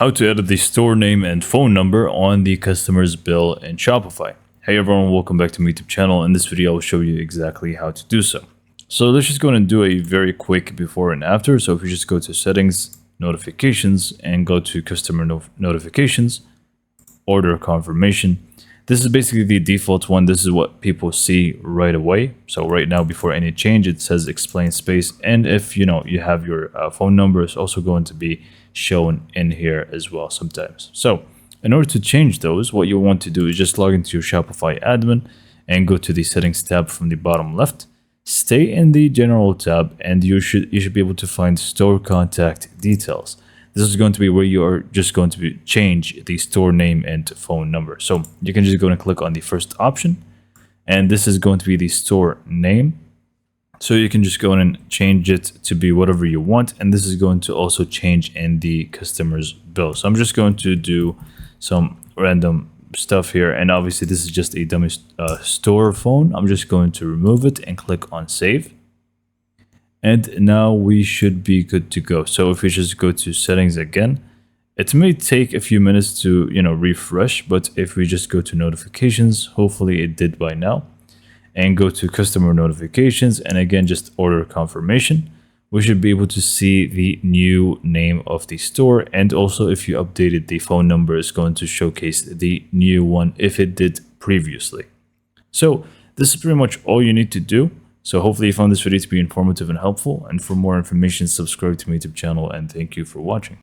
How to edit the store name and phone number on the customer's bill in Shopify. Hey everyone, welcome back to my YouTube channel. In this video, I'll show you exactly how to do so. So let's just go and do a very quick before and after. So if you just go to settings, notifications, and go to customer notifications, order confirmation. This is basically the default one. This is what people see right away. So right now, before any change, it says explain space. And if you have your phone number, it's also going to be shown in here as well sometimes. So in order to change those, what you want to do is just log into your Shopify admin and go to the settings tab from the bottom left. Stay in the general tab and you should be able to find store contact details. This is going to be where you are just going to change the store name and phone number. So you can just go and click on the first option, and this is going to be the store name. So you can just go in and change it to be whatever you want, and this is going to also change in the customer's bill. So I'm just going to do some random stuff here, and obviously this is just a dummy store phone. I'm just going to remove it and click on save. And now we should be good to go. So if we just go to settings again, it may take a few minutes to refresh, but if we just go to notifications, hopefully it did by now, and go to customer notifications, and again just order confirmation, we should be able to see the new name of the store. And also if you updated the phone number, it's going to showcase the new one if it did previously. So this is pretty much all you need to do. So hopefully you found this video to be informative and helpful, and for more information, subscribe to my YouTube channel, and thank you for watching.